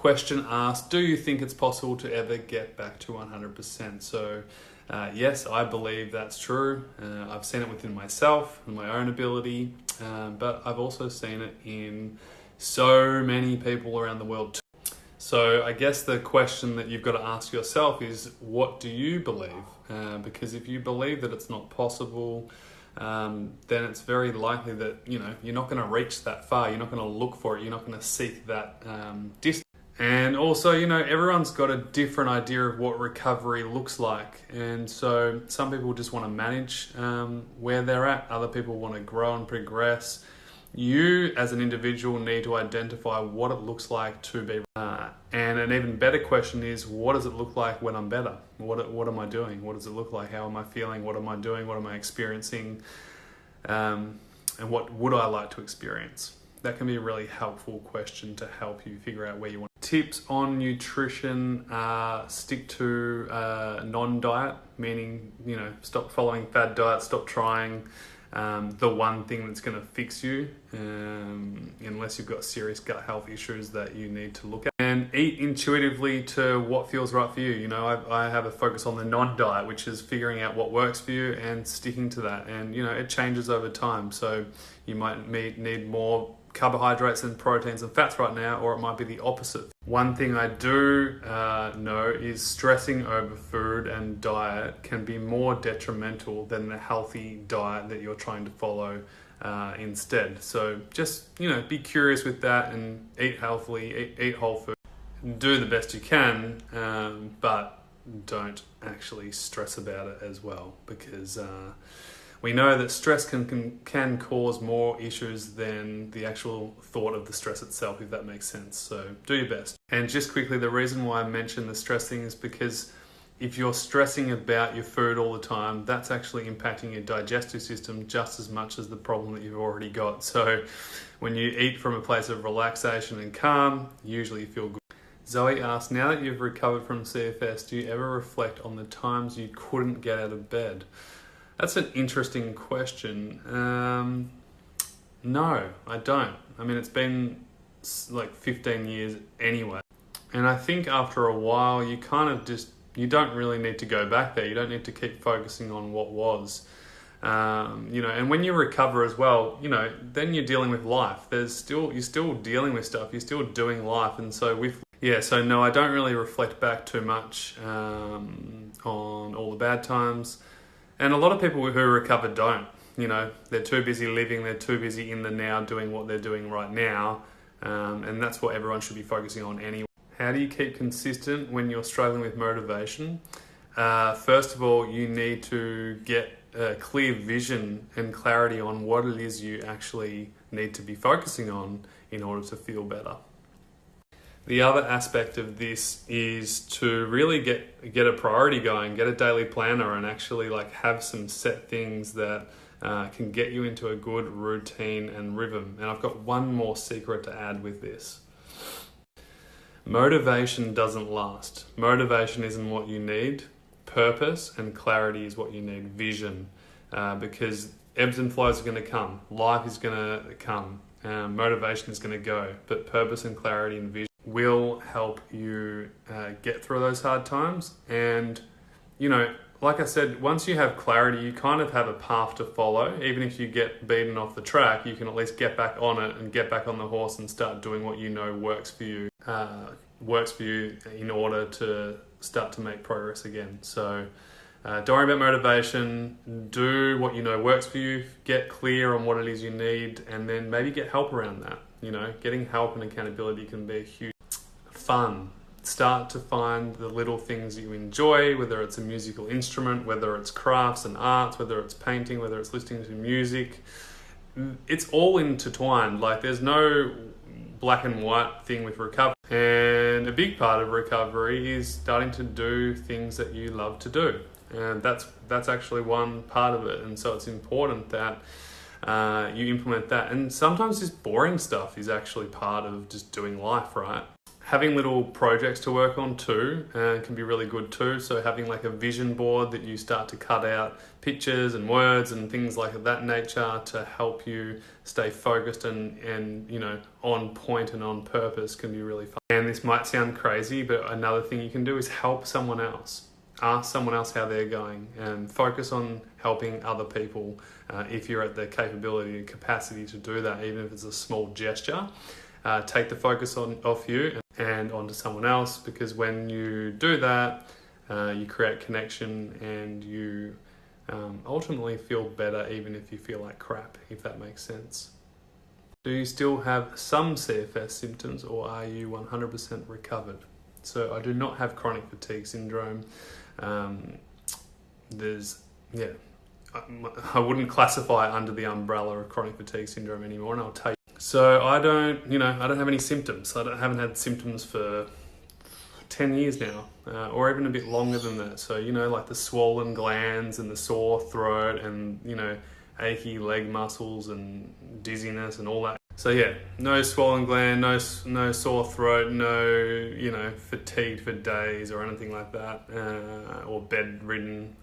Question asked, do you think it's possible to ever get back to 100%? So yes, I believe that's true. I've seen it within myself and my own ability, but I've also seen it in so many people around the world too. So I guess the question that you've got to ask yourself is, what do you believe? Because if you believe that it's not possible, then it's very likely that you're not going to reach that far. You're not going to look for it. You're not going to seek that distance. And also, everyone's got a different idea of what recovery looks like. And so some people just want to manage where they're at. Other people want to grow and progress. You, as an individual, need to identify what it looks like to be. And an even better question is, what does it look like when I'm better? What am I doing? What does it look like? How am I feeling? What am I doing? What am I experiencing? And what would I like to experience? That can be a really helpful question to help you figure out where you want. Tips on nutrition: stick to non-diet, meaning stop following fad diets, stop trying the one thing that's going to fix you, unless you've got serious gut health issues that you need to look at. And eat intuitively to what feels right for you. I have a focus on the non-diet, which is figuring out what works for you and sticking to that. And it changes over time. So you might need more carbohydrates and proteins and fats right now, or it might be the opposite. One thing I do know is stressing over food and diet can be more detrimental than the healthy diet that you're trying to follow instead. So just be curious with that and eat healthily, eat whole food. Do the best you can, but don't actually stress about it as well, because we know that stress can cause more issues than the actual thought of the stress itself, if that makes sense. So do your best. And just quickly, the reason why I mention the stress thing is because if you're stressing about your food all the time, that's actually impacting your digestive system just as much as the problem that you've already got. So when you eat from a place of relaxation and calm, usually you feel good. Zoe asked, now that you've recovered from CFS, do you ever reflect on the times you couldn't get out of bed? That's an interesting question. No, I don't. I mean, it's been like 15 years anyway. And I think after a while, you don't really need to go back there. You don't need to keep focusing on what was. And when you recover as well, then you're dealing with life. You're still dealing with stuff. You're still doing life. And so so no, I don't really reflect back too much on all the bad times. And a lot of people who recover don't. They're too busy living, they're too busy in the now doing what they're doing right now. And that's what everyone should be focusing on anyway. How do you keep consistent when you're struggling with motivation? First of all, you need to get a clear vision and clarity on what it is you actually need to be focusing on in order to feel better. The other aspect of this is to really get a priority going, get a daily planner, and actually have some set things that can get you into a good routine and rhythm. And I've got one more secret to add with this. Motivation doesn't last. Motivation isn't what you need. Purpose and clarity is what you need. Vision, because ebbs and flows are going to come. Life is going to come. Motivation is going to go. But purpose and clarity and vision will help you get through those hard times. And like I said, once you have clarity, you kind of have a path to follow. Even if you get beaten off the track, you can at least get back on it and get back on the horse and start doing what works for you. In order to start to make progress again. So don't worry about motivation. Do what works for you. Get clear on what it is you need, and then maybe get help around that. Getting help and accountability can be a huge fun. Start to find the little things you enjoy, whether it's a musical instrument, whether it's crafts and arts, whether it's painting, whether it's listening to music. It's all intertwined. There's no black and white thing with recovery. And a big part of recovery is starting to do things that you love to do. And that's actually one part of it. And so it's important that you implement that. And sometimes this boring stuff is actually part of just doing life, right? having little projects to work on too can be really good too. So having like a vision board that you start to cut out pictures and words and things like that nature to help you stay focused and on point and on purpose can be really fun. And this might sound crazy, but another thing you can do is help someone else. Ask someone else how they're going and focus on helping other people if you're at the capability and capacity to do that, even if it's a small gesture. Take the focus off you and onto someone else, because when you do that, you create connection and you ultimately feel better even if you feel like crap, if that makes sense. Do you still have some CFS symptoms, or are you 100% recovered? So I do not have chronic fatigue syndrome. I wouldn't classify under the umbrella of chronic fatigue syndrome anymore, and I'll tell you. So I don't have any symptoms. I haven't had symptoms for 10 years now, or even a bit longer than that. So, like the swollen glands and the sore throat and, achy leg muscles and dizziness and all that. So yeah, no swollen gland, no sore throat, no, fatigued for days or anything like that, or bedridden.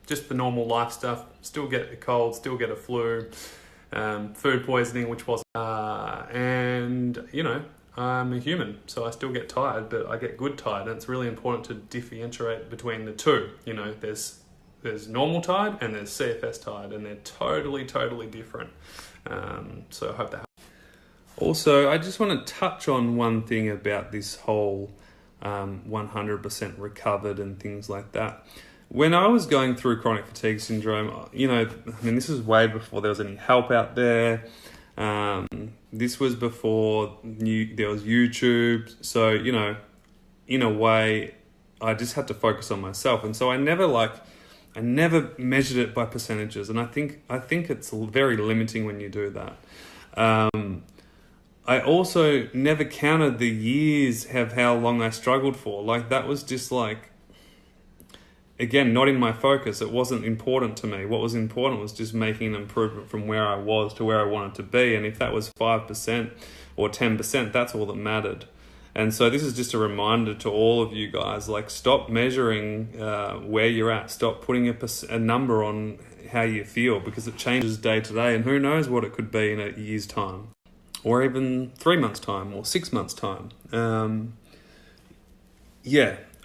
Just the normal life stuff. Still get a cold, still get a flu, food poisoning, which was, I'm a human, so I still get tired, but I get good tired, and it's really important to differentiate between the two. There's normal tired and there's CFS tired, and they're totally different. So I hope that helps. Also, I just want to touch on one thing about this whole 100% recovered and things like that. When I was going through chronic fatigue syndrome, this is way before there was any help out there. This was before there was YouTube. So, in a way, I just had to focus on myself. And so I never measured it by percentages. And I think it's very limiting when you do that. I also never counted the years of how long I struggled for. Like, that was just again, not in my focus. It wasn't important to me. What was important was just making an improvement from where I was to where I wanted to be. And if that was 5% or 10%, that's all that mattered. And so this is just a reminder to all of you guys, stop measuring where you're at. Stop putting a number on how you feel, because it changes day to day, and who knows what it could be in a year's time, or even 3 months' time, or 6 months' time.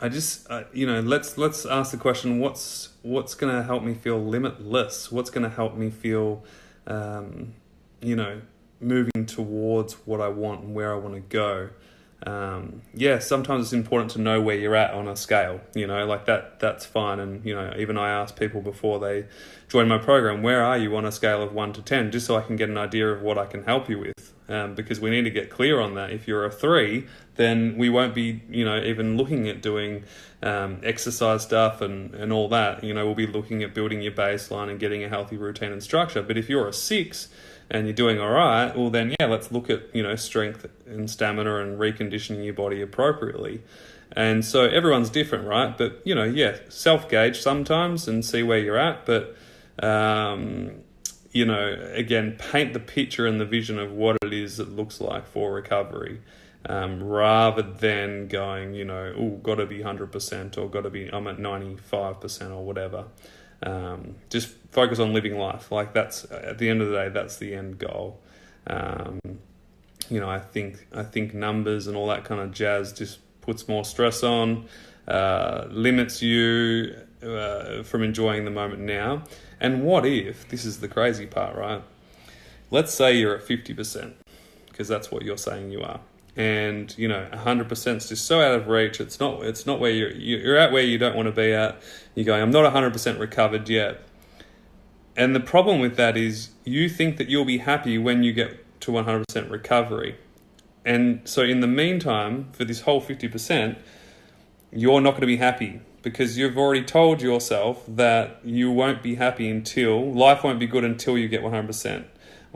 Let's ask the question: what's going to help me feel limitless? What's going to help me feel, moving towards what I want and where I want to go? Sometimes it's important to know where you're at on a scale, that's fine. And, even I ask people before they join my program, where are you on a scale of 1 to 10, just so I can get an idea of what I can help you with. Because we need to get clear on that. If you're a 3, then we won't be, even looking at doing exercise stuff and all that. We'll be looking at building your baseline and getting a healthy routine and structure. But if you're a 6 and you're doing all right, well then, let's look at, strength and stamina and reconditioning your body appropriately. And so everyone's different, right? But, self-gauge sometimes and see where you're at. But, again, paint the picture and the vision of what it is it looks like for recovery, rather than going, got to be 100% or got to be, I'm at 95% or whatever. Just focus on living life. That's, at the end of the day, that's the end goal. I think numbers and all that kind of jazz just puts more stress on, limits you from enjoying the moment now. And what if, this is the crazy part, right? Let's say you're at 50%, because that's what you're saying you are. And, 100% is just so out of reach. It's not where you're at, where you don't want to be at. You're going, I'm not 100% recovered yet. And the problem with that is you think that you'll be happy when you get to 100% recovery. And so in the meantime, for this whole 50%, you're not going to be happy, because you've already told yourself that you won't be happy life won't be good until you get 100%.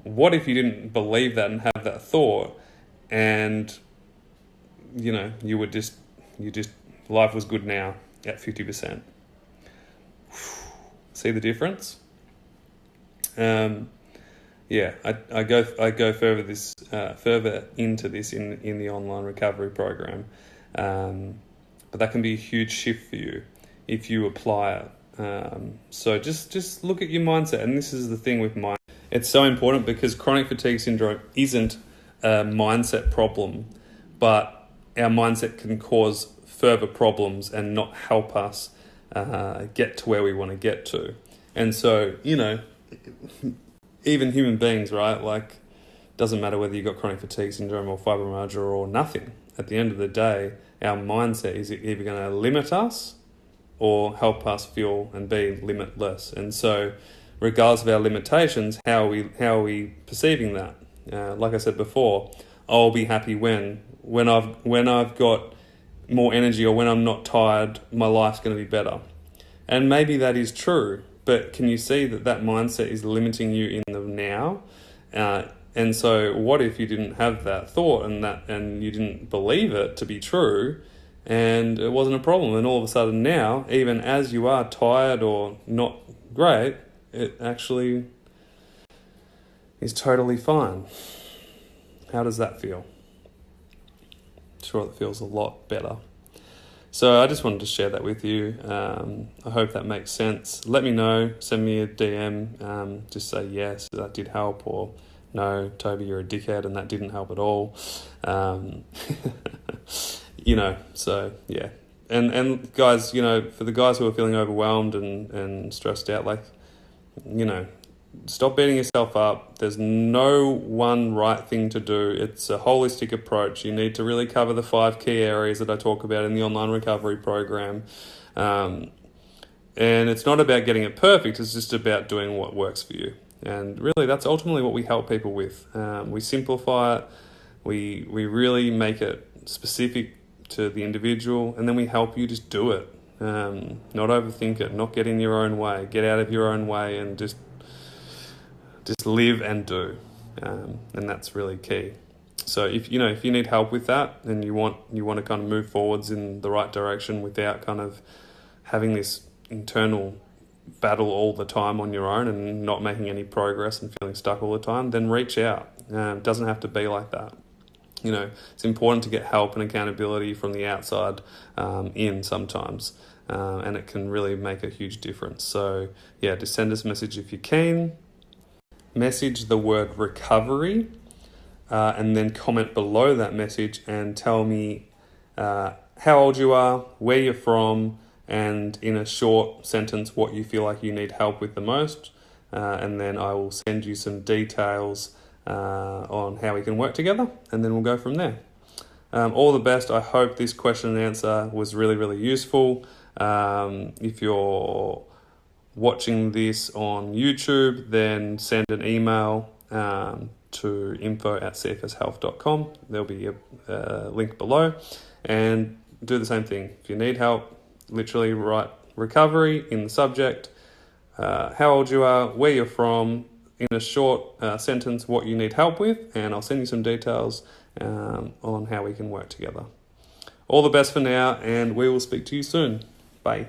What if you didn't believe that and have that thought, and, life was good now at 50%? See the difference? I go further into this in the online recovery program, but that can be a huge shift for you if you apply it. So just look at your mindset, and this is the thing with mind. It's so important because chronic fatigue syndrome isn't a mindset problem, but our mindset can cause further problems and not help us get to where we want to get to. And so, even human beings, right? Like, doesn't matter whether you've got chronic fatigue syndrome or fibromyalgia or nothing. At the end of the day, our mindset is either going to limit us or help us feel and be limitless. And so, regardless of our limitations, how are we perceiving that? Like I said before, I'll be happy when I've got more energy, or when I'm not tired, my life's going to be better. And maybe that is true, but can you see that mindset is limiting you in the now? And so what if you didn't have that thought and you didn't believe it to be true, and it wasn't a problem, and all of a sudden now, even as you are tired or not great, it actually is totally fine. How does that feel? Sure, it feels a lot better. So I just wanted to share that with you. I hope that makes sense. Let me know. Send me a DM. Just say yes, that did help, or no, Toby, you're a dickhead and that didn't help at all. So yeah. And guys, for the guys who are feeling overwhelmed and stressed out, stop beating yourself up. There's no one right thing to do. It's a holistic approach. You need to really cover the 5 key areas that I talk about in the online recovery program. And it's not about getting it perfect. It's just about doing what works for you. And really, that's ultimately what we help people with. We simplify it. We really make it specific to the individual, and then we help you just do it. Not overthink it, not get in your own way. Get out of your own way and just live and do, and that's really key. So if you need help with that, and you want to kind of move forwards in the right direction without kind of having this internal battle all the time on your own and not making any progress and feeling stuck all the time, then reach out. It doesn't have to be like that. It's important to get help and accountability from the outside in sometimes, and it can really make a huge difference. So yeah, just send us a message if you're keen. Message the word recovery, and then comment below that message and tell me how old you are, where you're from, and in a short sentence what you feel like you need help with the most, and then I will send you some details on how we can work together, and then we'll go from there. All the best. I hope this question and answer was really, really useful. If you're watching this on YouTube, then send an email to info@cfshealth.com. There'll be a link below, and do the same thing. If you need help, literally write recovery in the subject, how old you are, where you're from, in a short sentence what you need help with, and I'll send you some details on how we can work together. All the best for now, and we will speak to you soon. Bye.